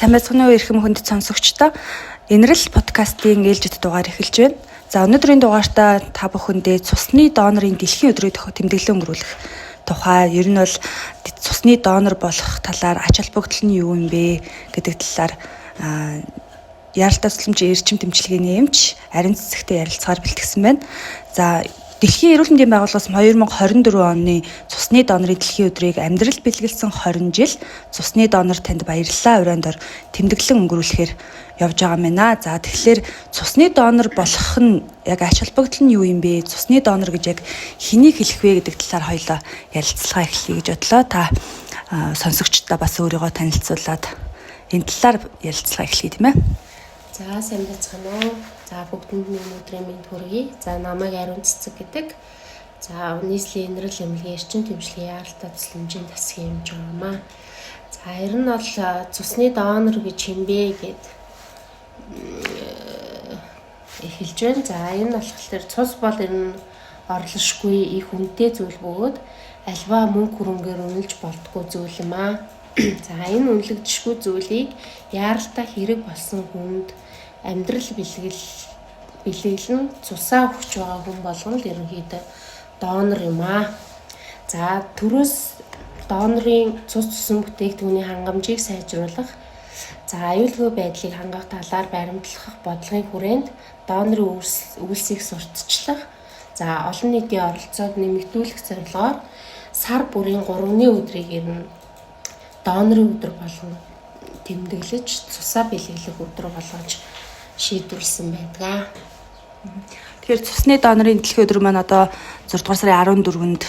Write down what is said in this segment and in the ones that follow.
Сайн байцгаана уу эрхэм хүндэт сонсогчдоо. Энэрл подкастын ээлжид дугаар эхэлж байна. За өнөөдрийн дугаартаа та бүхэндээ цусны донорын дэлхийн өдрийг тэмдэглэн өнгөрүүлэх тухай ер нь бол цусны донор болох талаар ач холбогдол нь юу юм бэ гэдэг талаар яаралтай тусламжийн эрчим тэмцлэгийн эмч Арин Цэцэгтэй ярилцахаар бэлтгэсэн байна. За Дэлхийн эрүүл мэндийн байгууллагаас 2024 оны цусны донорын дэлхийн өдрийг амьдрал бэлгэлсэн 20 жил цусны донор танд баярлалаа урайнд ор тэмдэглэн өнгөрүүлэхээр явж байгаа юм байна. За тэгэхээр цусны донор болох нь яг ач холбогдол нь юу юм бэ? Цусны донор гэж яг хэнийг хэлэх вэ гэдэг талаар хоёлоо ярилцлага эхлэе гэж бодлоо. Та сонсогчдоо бас өөрийгөө танилцуулаад энэ талаар ярилцлага эхлэе тийм ээ. За сайн байцгаана уу. За бүгдэнд нь өдрийн мэнд хүргэе. За намайг Арин Цэцэг гэдэг. За нийслэлийн энэрл эмнэлгийн эрчим тэмцлэгийн яаралтай тусламжийн засгийн хэмжээ юмаа. За ер нь бол цусны донор гэж хэмбэ гэд эхэлж байна. За энэ болохоор цус бол ер нь орлошгүй их үнэтэй зүйл бөгөөд альва мөнгө хөрөнгөөр үнэлж болтгоо зүйл юм аа. За энэ үнэлэгдэшгүй зүйлийг яаралтай хэрэг болсон хүнд амьдрал бэлгэлэн цусаа өгч байгаа хүн болгон л ерөнхийдөө донор юм аа. За төрөөс донорын цус цусан бүтээгдэхүүний хангамжийг сайжруулах, за аюулгүй байдлыг хангах талаар баримтлах бодлогын хүрээнд донорын үйлсийг сурталчлах, за олон нийтийн оролцоог нэмэгдүүлэх зорилгоор сар бүрийн 3-ны өдрийг ер нь донорын өдөр болгон тэмдэглэж цусаа бэлгэлэх өдөр болгож шийдвэрлсэн байдаг. Тэгэхээр цусны донорын дэлхийн өдөр маань одоо 6 дугаар сарын 14-нд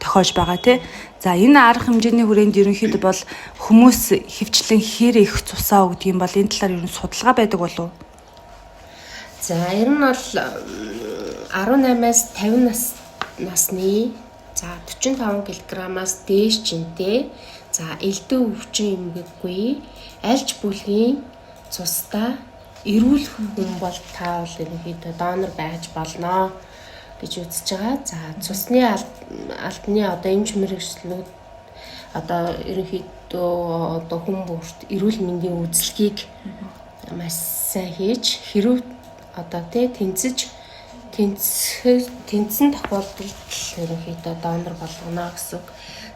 тохиолж байгаа тий. За энэ арга хэмжээний хүрээнд ерөнхийдөө бол хүмүүс хөвчлэн хэр их цусаа өгдөг юм бол энэ талаар ер нь судалгаа байдаг болов уу? За ер нь бол 18-аас 50 насны за 45 кг-аас дээш жинтэй за элдв өвчин эмгэггүй альж бүлгийн цустай эрүүл хүн бол та бол ерөнхийдөө донор байж болно гэж үзэж байгаа. За цусны албаны одоо эмч мэргэжлүүд одоо ерөнхийдөө одоо хүн бүрт эрүүл мэндийн үзлэгийг маш сайн хийж хэрв одоо тэнцэн тохиолдолд ерөнхийдөө донор болгоно гэсэн.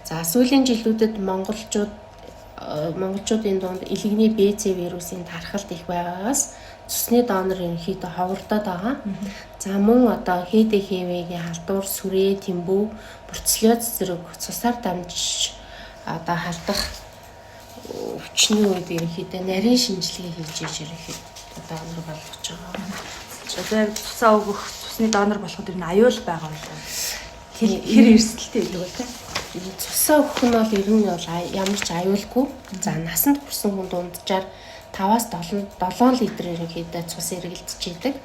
За сүүлийн жилүүдэд монголчуудын дунд илэгний БЦ вирусын тархалт их байгаагаас цусны донор ерөнхийдөө ховордоод байгаа. За мөн одоо ХДХВ-гийн халдвар, сүрээ, тэмбүү, бруцеллез зэрэг цусаар дамжиж одоо халдах өвчний үед ерөнхийдөө нарийн шинжилгээ хийж ерөнхийдөө донор болгож байгаа. Одоо яг цусаа өгөх цусны донор болоход ер нь аюул байгаа юм байна. Хэр эрсдэлтэй илүү байна те? Цусаа өгөх нь бол ер нь ямар ч аюулгүй. За насанд хүрсэн хүн дунджаар 5-аас 7 литр ерөнхийдөө цус эргэлдэж идэг.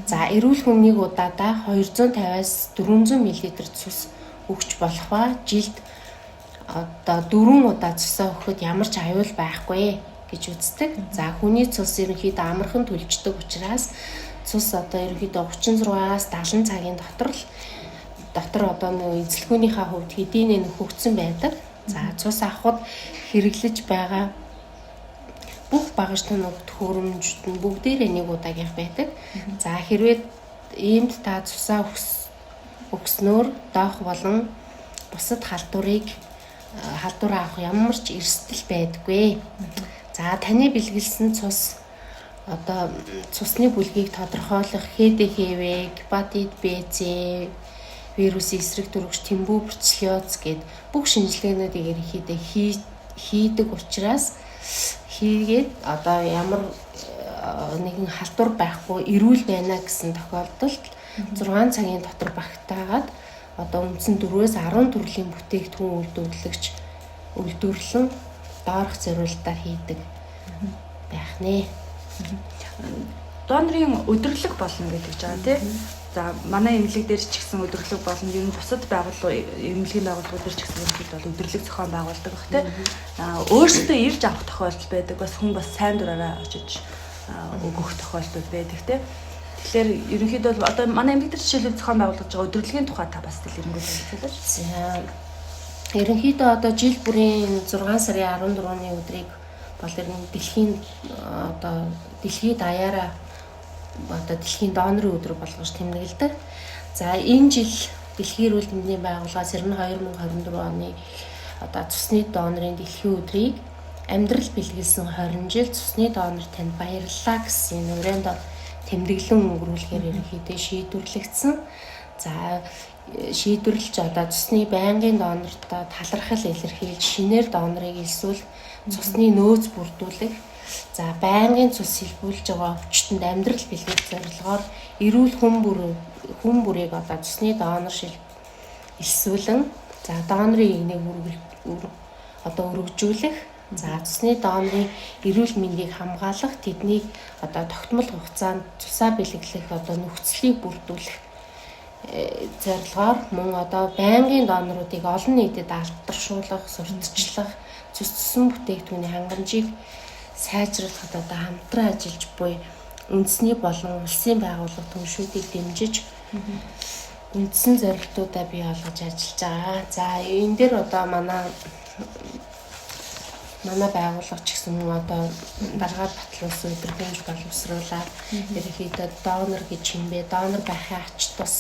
За эрүүл хүн нэг удаадаа 250-аас 400 мл цус өгч болох ба жилд одоо 4 удаа цусаа өгөхөд ямар ч аюул байхгүй гэж үздэг. За хүний цус ерөнхийдөө амархан төлждөг учраас цус одоо ерөнхийдөө 36-аас 70 цагийн дотор одоо нэг эзлэгүүнийхээ хувьд хэдийнэ хөгжсөн байдаг. За цус авахд хэрэглэж байгаа бүх багаж танууд хөрөмжт нь бүгдээрээ нэг удаагийнх байдаг. За хэрвээ иймд та цусаа өгснөөр доох болон бусад халдвар авах ямар ч эрсдэл байдаггүй. За таны бэлгэлсэн цус одоо цусны бүлгийг тодорхойлох ХДХВ, гепатит БЦ вирусын эсрэг төрөгч тэмбүү бруцеллез гээд бүх шинжилгээнүүдийг ерөнхийдөө хийдэг учраас хийгээд одоо ямар нэгэн халдвар байхгүй эрүүл байна гэсэн тохиолдолд 6 цагийн дотор багтаагаад одоо үндсэн 4-өөс 10 төрлийн бүтээгдэхүүн үйлдвэрлэн доорх зориулалтаар хийдэг байх нэ. Донорын өдөрлөг болно гэдэг жаа тий. За манай эмнэлэг дээр ч гэсэн өдөрлөг болно. Ер нь бусад эмнэлгийн байгууллагууд дээр ч гэсэн бол өдөрлөг зохион байгуулдаг бах тий. Өөрсдөө ирж авах тохиолдол байдаг. Бас хүн бас сайн дураараа очиж өгөх тохиолдол байдаг тий. Тэгэхээр ерөнхийдөө бол одоо манай эмнэлэг дээр жишээлбэл зохион байгуулж байгаа өдөрлөгийн тухай та бас дэлгэрэнгүй хэлцүүлээч. За ерөнхийдөө одоо жил бүрийн 6 сарын 14-ны өдрийг бол энэ дэлхийн одоо дэлхийд даяараа одоо дэлхийн донорын өдөр болгож тэмдэглэдэг. За энэ жил Дэлхийн эрүүл мэндийн байгууллагаас 2024 оны одоо цусны донорын дэлхийн өдрийг амьдрал бэлгэлсэн 20 жил цусны донор танд баярлалаа гэсэн өрөөнд тэмдэглэн өнгөрүүлэхээр ерөнхийдөө шийдвэрлэгдсэн. За шийдвэрлэж одоо цусны байнгын донортой талархал илэрхийлж шинээр донорыг элсүүл цусны нөөц бүрдүүлэх. За байнгын цус хэлбүүлж байгаа өвчтөнд амьдрал бэлгэх зорилгоор эрүүл хүн бүрийг одоо цусны доноршил элсүүлэн за донорын игнийг өргөжүүлэх. За цусны донорын эрүүл мэндийг хамгаалах, тэднийг одоо тогтмол хугацаанд цусаа бэлэглэх одоо нөхцөлийг бүрдүүлэх зорилгоор мөн одоо байнгын доноруудыг олон нийтэд алдаршуулах, сурталчлах, цус бүтээгдэхүүний хангамжийг сайжруулахад одоо хамтран ажиллаж буй үндэсний болон улсын байгууллага түншүүдийг дэмжиж үндсэн зорилтуудаа бий болгож ажиллаж байгаа. За энэ дээр одоо манай байгууллага ч гэсэн одоо дараагаар батлуулсан өдрөмж боловсруулаад ерөнхийдөө донор гэж юм бэ? Донор байхын ач тус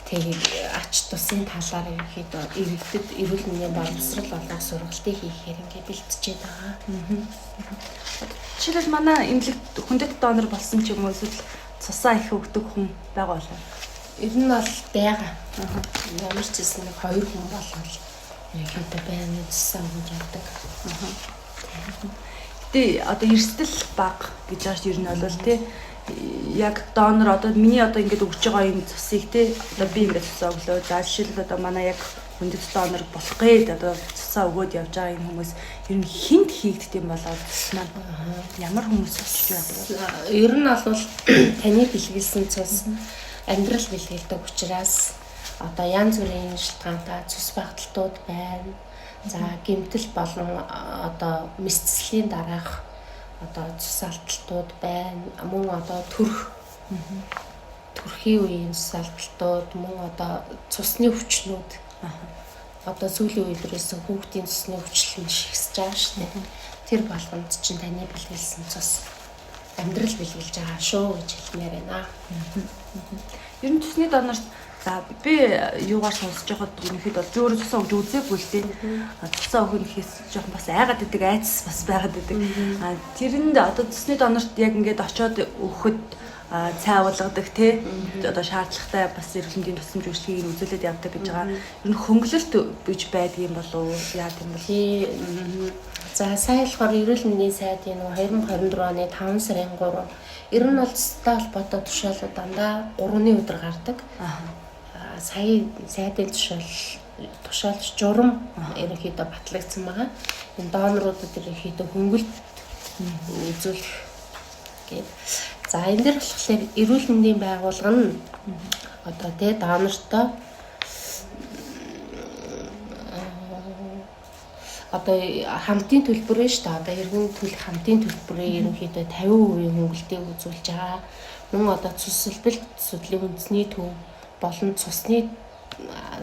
ач тусын талаар ерөнхийдөө иргэдэд эрүүл мэндийн боловсрол болгох сургалтыг хийхээр ингээд бэлтжиж байгаа. Жишээлбэл манай эмнэлэгт хүндэт донор болсон ч юм уу эсвэл цусаа их өгдөг хүн байгаа болов. Ер нь бол байгаа. Ямар ч зүйл нэг 2 хүн болвол ерөнхийдөө байнгын цусаа өгж явдаг. Гэтэ одоо эрсдэл бага гэж байгаа шүү. Ер нь бол тий яг донор одоо миний одоо ингэж өгч байгаа энэ цусыг тий одоо би ингэж цусаа өглөө. За жишээлбэл одоо манай яг хүндэт донор болох гээд одоо цусаа өгөөд явж байгаа энэ хүмүүс ер нь хинт хийгддэг юм болоод маань ямар хүмүүс цусч байдаг. Ер нь бол таны бэлгэлсэн цус амьдрал бэлгэлдэг учраас одоо янз бүрийн шалтгаантай цус багталтууд байна. За гэмтэл болон одоо мэсцлийн дараах одоо цус алдалтууд байна. Мөн одоо төрхийн үеийн цус алдалтууд, мөн одоо цусны өвчнүүд. Одоо сүүлийн үед ирсэн хүүхдийн цусны өвчлөл нь шигсэж байгаа шүү дээ. Тэр болгонд чинь таны бэлгэлсэн цус амьдрал бэлгэлж байгаа шүү гэж хэлмээр байна. Ер нь цусны донорт за би юугаар сонсож байхад ерөнхийдөө бол би өөрөө цусаа өгж үзээгүй л дээ. Цусаа өгөх нь ихээс жоохон бас айгаад идэг, айцс бас байгаад идэг. Тэрэнд одоо цусны донорт яг ингээд очиод өгөхөд цай агуулгадаг тий одоо шаардлагатай бас эрүүл мэндийн тусламж үйлчлэгийг үзүүлээд явдаг гэж байгаа. Ер нь хөнгөлөлт бич байдаг юм болов уу? Яа гэм бол. За сая болохоор эрүүл мэндийн сайдын 2024 оны 5 сарын 3 ер нь бол цустай холбоотой тушаалууд дандаа 3-ны өдөр гардаг. Сая сайдын тушаалч журам ерөнхийдөө батлагдсан байгаа. Энэ доноруудад ерөнхийдөө хөнгөлт үзүүлэх гэдэг. За энэ дээр болохоор эрүүл мэндийн байгууллага нь одоо тэ донортой одоо хамтын төлбөр нь шүү дээ. Одоо иргэн төлөх хамтын төлбөрийн ерөнхийдөө 50% хөнгөлтийг үзүүлж байгаа. Мөн одоо цус элбэлт судлалын үндэсний төв болон цусны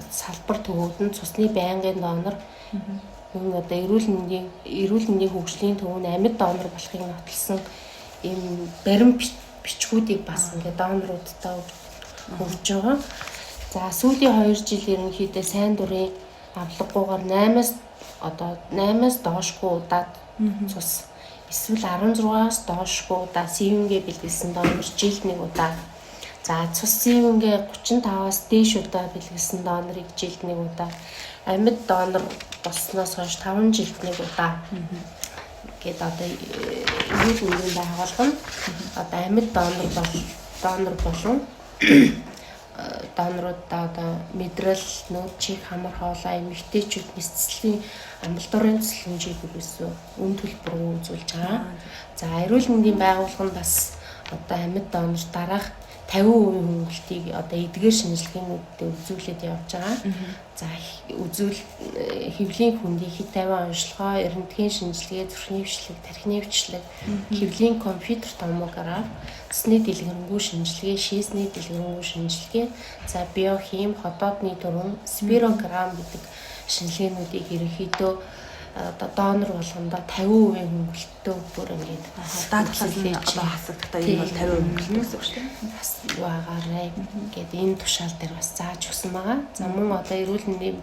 салбар төвүүд нь цусны байнгын донор мөн одоо эрүүл мэндийн хөгжлийн төв нь амьд донор болохыг нотолсон ийм баримт бичгүүдийг бас ингээд доноруудтай өгж байгаа. За сүүлийн 2 жил ерөнхийдөө сайн дурын авлаггүйгээр 8-аас доошгүй удаад цус эсвэл 16-аас доошгүй удаа СВН-гээ бэлгэлсэн донор жилд 1 удаа. За цус СВН-гээ 35-аас дээш удаа бэлгэлсэн донорыг жилд 1 удаа. Амьд донор болсноос хойш 5 жилд 1 удаа. Гэт одоо эрүүл мэндийн байгууллага нь одоо амьд донор болон доноруудаа одоо мэдрэл, нөөц чих, хамар хоолой, эмэгтэйчүүд мэсцлийн амбулаторийн цэцлэмжийг өргөсөн үн төлбөр үзүүлж байгаа. За эрүүл мэндийн байгууллага нь бас одоо амьд донор дараах 50% хөнгөлтийг одоо эдгээр шинжилгээнүүдэд үзүүлээд явж байгаа. За хэвлийн хүндийн хэд 50 онцлогоо, эрентгийн шинжилгээ, зүрхний хвшлэг, тархины хвшлэг, хэвлийн компьютер томограф, цэсний дэлгэрэнгүй шинжилгээ, шийсний дэлгэрэнгүй шинжилгээ, за биохим, хотоодны төрөн, спирограмм гэдэг шинжилгээнүүдийг ерөнхийдөө одоо донор болгондоо 50% хөнгөлөлтөө бүр ингээд даад талаас нь одоо хасагдахтаа энэ бол 50% хөнгөлөлтөө гэсэн үг шүү дээ. бас юу агаарэ ингээд энэ тушаал дээр бас зааж өгсөн байгаа. За мөн одоо эрүүл мэндийн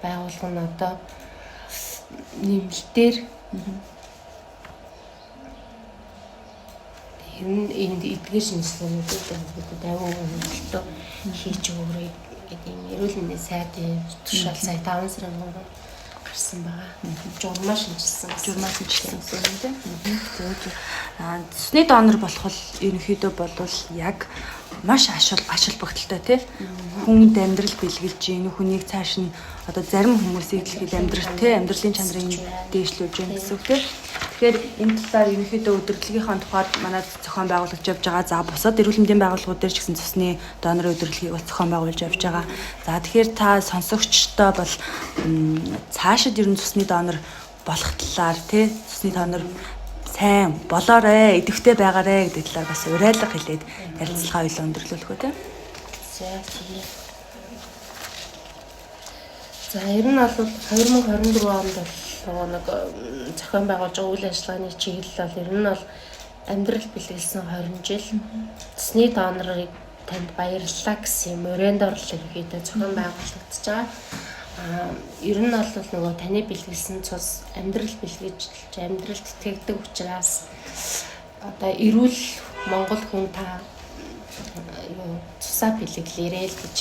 байгууллага нь одоо нэмэлтээр энэ эдгээр шинжилгээнүүдэд 50% хөнгөлөлтөө хийж өгөрэй гэдэг юм эрүүл мэндийн сайдын тушаал сая 5 сарын 3 гарсан байгаа. Журмаа шинжилсэн гэсэн үг тийм. Цусны донор болох бол ерөнхийдөө болвол яг маш ашил багталтай тий. Хүнд амьдрал бэлгэлж гин хүнийг цааш нь одоо зарим хүмүүсийг хэлэхэд амьдралын чанарыг дээшлүүлж гин гэсэн үг тий. Тэгэхээр энэ талаар ерөнхийдөө удирдлагынхаа тухайд манай зохион байгуулагдж явж байгаа. За бусад эрүүл мэндийн байгууллагууд дээр ч гэсэн цусны донорын удирдлагыг бас зохион байгуулж явж байгаа. За тэгэхээр та сонсогчтой бол цаашид ер нь цусны донор болох талаар тий цусны донор сайн болоорой, идэвхтэй байгаарэ гэдэг талаар бас уриалга хэлээд ярилцлага хоёлоо өндөрлүүлэх үү тий. За ер нь бол 2024 онд бол нэг зохион байгуулж байгаа үйл ажиллагааны чиглэл бол ер нь бол амьдрал бэлгэлсэн 20 жил цусны донорыг танд баярлалаа гэсэн юм өрөөнд орлол ихэд зохион байгуулагдаж байгаа. Ер нь бол нөгөө таны бэлгэлсэн цус амьдрал бэлгэж амьдралд итгэдэг учраас одоо эрүүл Монгол хүн та цусаа бэлгэлээрэй л гэж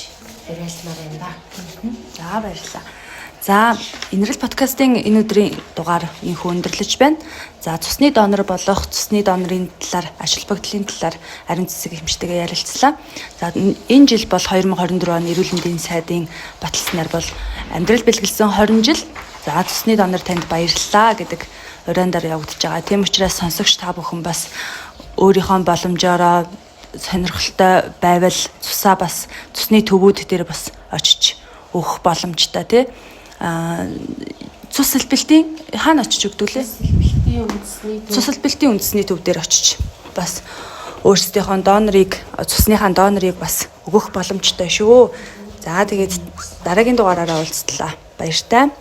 уриалмаар байна да. За баярлалаа. За Инрэл подкастын энэ өдрийн дугаар инхүү өндөрлөж байна. За цусны донор болох цусны донорын талаар ашиг багтлын талаар ариун цэцэг эмчтэйгээ ярилцлаа. За энэ жил бол 2024 оны эрүүл мэндийн сайдын баталснаар бол амьдрал бэлгэлсэн 20 жил. За цусны донор танд баярлалаа гэдэг урайндаар явагдаж байгаа. Тийм учраас сонсогч та бүхэн бас өөрийнхөө боломжоор сонирхолтой байвал цусаа бас цусны төвүүд дээр бас очиж өгөх боломжтой тий. Цус хэлбэлтийн хаана очиж өгдөг лээ? Цус хэлбэлтийн үндэсний төв дээр очиж бас өөрсдийнхөө донорыг цусныхаа донорыг бас өгөх боломжтой шүү. За тэгээд дараагийн дугаараараа уулзтлаа. Баярлалаа.